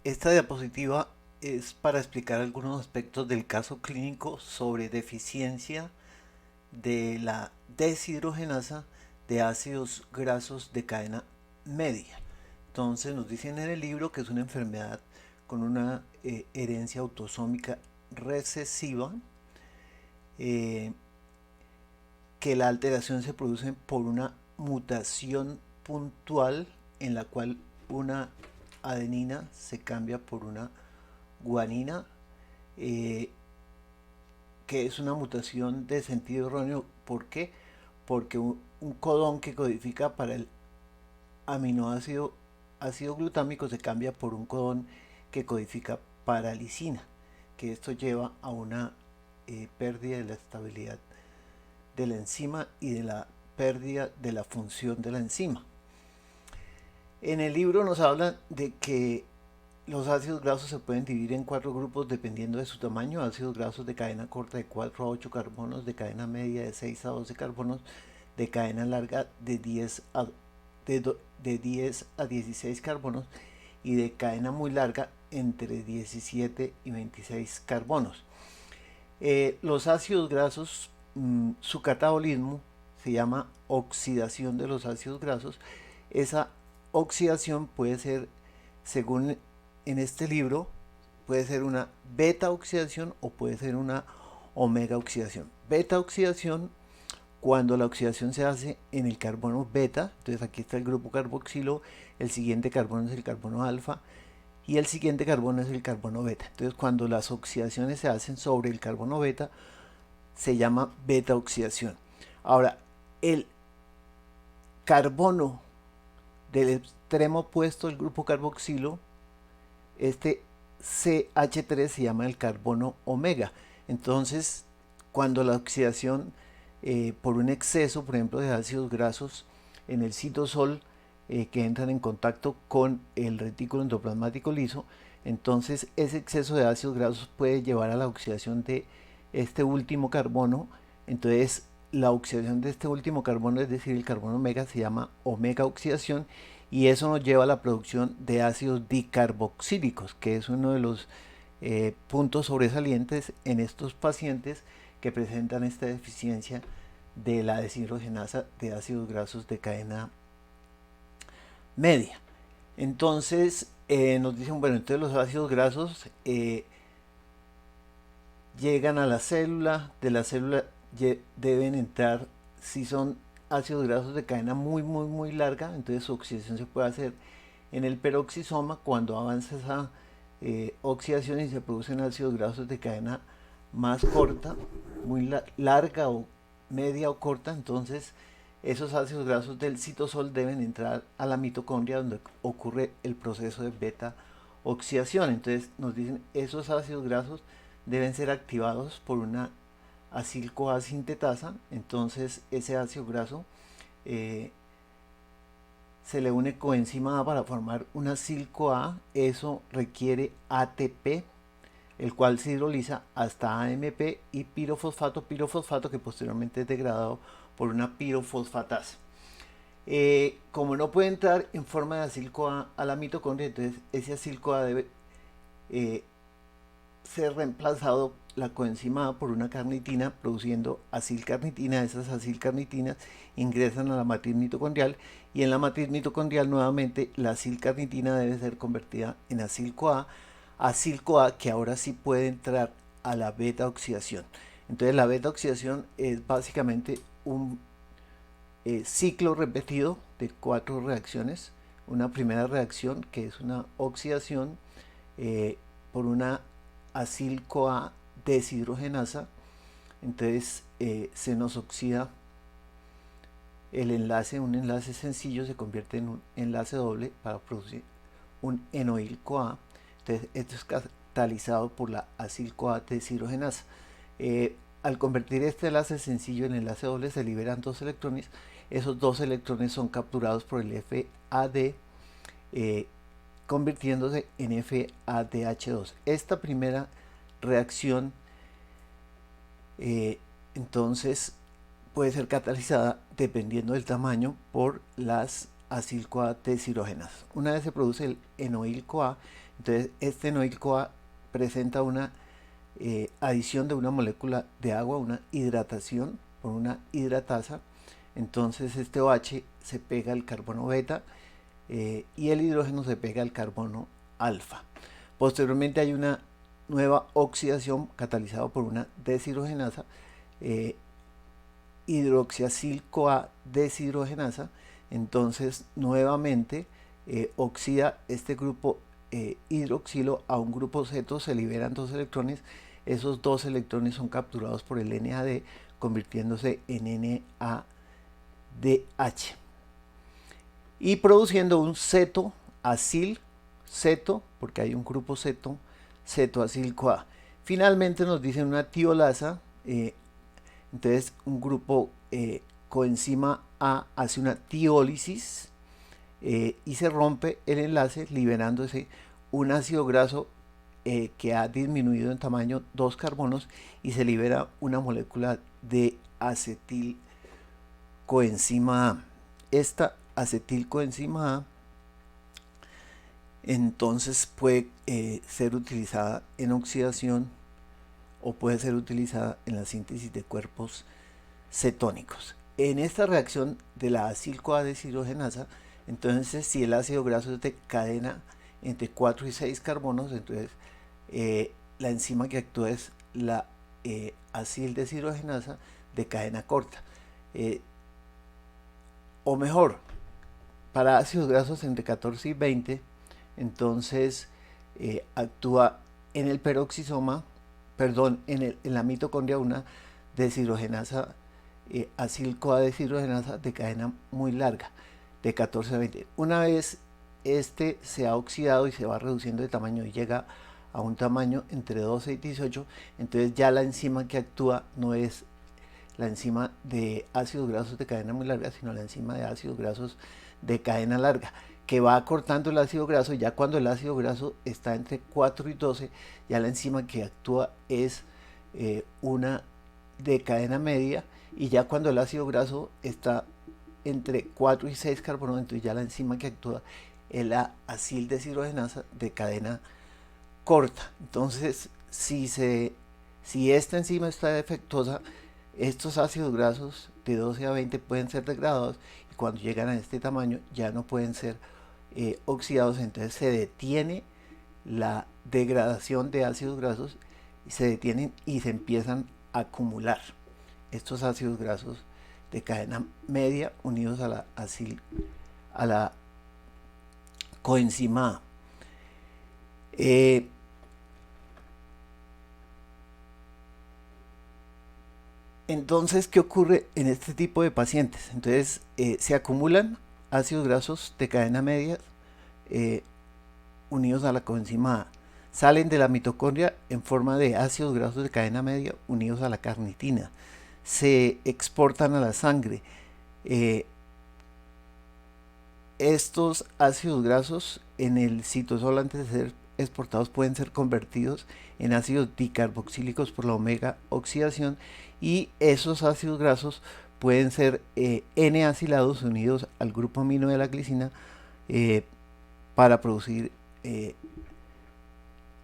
Esta diapositiva es para explicar algunos aspectos del caso clínico sobre deficiencia de la deshidrogenasa de ácidos grasos de cadena media. Entonces nos dicen en el libro que es una enfermedad con una herencia autosómica recesiva, eh, que la alteración se produce por una mutación puntual en la cual una adenina se cambia por una guanina, eh, que es una mutación de sentido erróneo. ¿Por qué? Porque un codón que codifica para el aminoácido ácido glutámico se cambia por un codón que codifica para lisina, que esto lleva a una pérdida de la estabilidad de la enzima y de la pérdida de la función de la enzima. En el libro nos hablan de que los ácidos grasos se pueden dividir en 4 grupos dependiendo de su tamaño: ácidos grasos de cadena corta de 4 a 8 carbonos, de cadena media de 6 a 12 carbonos, de cadena larga de 10 a 16 carbonos y de cadena muy larga entre 17 y 26 carbonos. Los ácidos grasos, su catabolismo se llama oxidación de los ácidos grasos. Esa oxidación puede ser, según en este libro, puede ser una beta oxidación o puede ser una omega oxidación. Beta oxidación, cuando la oxidación se hace en el carbono beta, entonces aquí está el grupo carboxilo, el siguiente carbono es el carbono alfa y el siguiente carbono es el carbono beta. Entonces cuando las oxidaciones se hacen sobre el carbono beta, se llama beta oxidación. Ahora, el carbono del extremo opuesto del grupo carboxilo, este CH3, se llama el carbono omega. Entonces, cuando la oxidación por un exceso, por ejemplo, de ácidos grasos en el citosol, que entran en contacto con el retículo endoplasmático liso, entonces ese exceso de ácidos grasos puede llevar a la oxidación de este último carbono. Entonces la oxidación de este último carbono, es decir, el carbono omega, se llama omega oxidación, y eso nos lleva a la producción de ácidos dicarboxílicos, que es uno de los puntos sobresalientes en estos pacientes que presentan esta deficiencia de la deshidrogenasa de ácidos grasos de cadena media. Entonces nos dicen, bueno, entonces los ácidos grasos llegan a la célula, de la célula deben entrar, si son ácidos grasos de cadena muy larga, entonces su oxidación se puede hacer en el peroxisoma. Cuando avanza esa oxidación y se producen ácidos grasos de cadena más corta, muy larga o media o corta, entonces esos ácidos grasos del citosol deben entrar a la mitocondria, donde ocurre el proceso de beta oxidación. Entonces nos dicen, esos ácidos grasos deben ser activados por una acil-CoA sintetasa. Entonces ese ácido graso eh, se le une coenzima A para formar una acil-CoA. Eso requiere ATP, el cual se hidroliza hasta AMP y pirofosfato que posteriormente es degradado por una pirofosfatasa. Como no puede entrar en forma de acil-CoA a la mitocondria, entonces ese acil-CoA debe eh, ser reemplazado, la coenzima A, por una carnitina, produciendo acilcarnitina. Esas acilcarnitinas ingresan a la matriz mitocondrial, y en la matriz mitocondrial nuevamente la acilcarnitina debe ser convertida en acil-CoA que ahora sí puede entrar a la beta oxidación. Entonces la beta oxidación es básicamente un ciclo repetido de 4 reacciones. Una primera reacción, que es una oxidación por una acil-CoA deshidrogenasa. Entonces se nos oxida el enlace, un enlace sencillo se convierte en un enlace doble para producir un enoil-CoA. Entonces esto es catalizado por la acil-CoA deshidrogenasa. Al convertir este enlace sencillo en enlace doble, se liberan 2 electrones. Esos 2 electrones son capturados por el FAD, convirtiéndose en FADH2. Esta primera reacción entonces puede ser catalizada, dependiendo del tamaño, por las acil-CoA deshidrogenasas. Una vez se produce el enoil-CoA, Entonces este NOIL-CoA presenta una adición de una molécula de agua, una hidratación por una hidratasa. Entonces este OH se pega al carbono beta y el hidrógeno se pega al carbono alfa. Posteriormente hay una nueva oxidación catalizada por una deshidrogenasa, hidroxiacil-CoA deshidrogenasa. Entonces nuevamente oxida este grupo hidroxilo a un grupo ceto, se liberan dos electrones, esos dos electrones son capturados por el NAD convirtiéndose en NADH y produciendo un ceto-acil, ceto, porque hay un grupo ceto, ceto-acil-CoA. Finalmente nos dicen una tiolasa, entonces un grupo coenzima A hace una tiólisis y se rompe el enlace liberándose un ácido graso que ha disminuido en tamaño 2 carbonos y se libera una molécula de acetilcoenzima A. Esta acetilcoenzima A entonces puede ser utilizada en oxidación o puede ser utilizada en la síntesis de cuerpos cetónicos. En esta reacción de la acil-CoA deshidrogenasa, entonces si el ácido graso es de cadena entre 4 y 6 carbonos, entonces la enzima que actúa es la acil deshidrogenasa de cadena corta. O mejor, para ácidos grasos entre 14 y 20, entonces actúa en el peroxisoma, perdón, en la mitocondria una deshidrogenasa, acil-CoA deshidrogenasa de cadena muy larga, de 14 a 20. Una vez este se ha oxidado y se va reduciendo de tamaño y llega a un tamaño entre 12 y 18, entonces ya la enzima que actúa no es la enzima de ácidos grasos de cadena muy larga, sino la enzima de ácidos grasos de cadena larga, que va acortando el ácido graso. Ya cuando el ácido graso está entre 4 y 12, ya la enzima que actúa es una de cadena media, y ya cuando el ácido graso está entre 4 y 6 carbonos, entonces ya la enzima que actúa es la acil deshidrogenasa de cadena corta. Entonces si esta enzima está defectuosa, estos ácidos grasos de 12 a 20 pueden ser degradados y cuando llegan a este tamaño ya no pueden ser oxidados. Entonces se detiene la degradación de ácidos grasos, se detienen y se empiezan a acumular estos ácidos grasos de cadena media unidos a la coenzima A. Entonces, ¿qué ocurre en este tipo de pacientes? Entonces, se acumulan ácidos grasos de cadena media unidos a la coenzima A. Salen de la mitocondria en forma de ácidos grasos de cadena media unidos a la carnitina. Se exportan a la sangre. Estos ácidos grasos en el citosol, antes de ser exportados, pueden ser convertidos en ácidos dicarboxílicos por la omega oxidación, y esos ácidos grasos pueden ser N-acilados unidos al grupo amino de la glicina para producir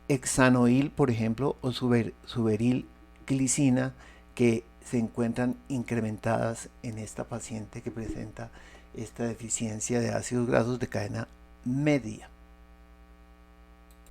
hexanoil, por ejemplo, o suberil glicina, que se encuentran incrementadas en esta paciente que presenta esta deficiencia de ácidos grasos de cadena media.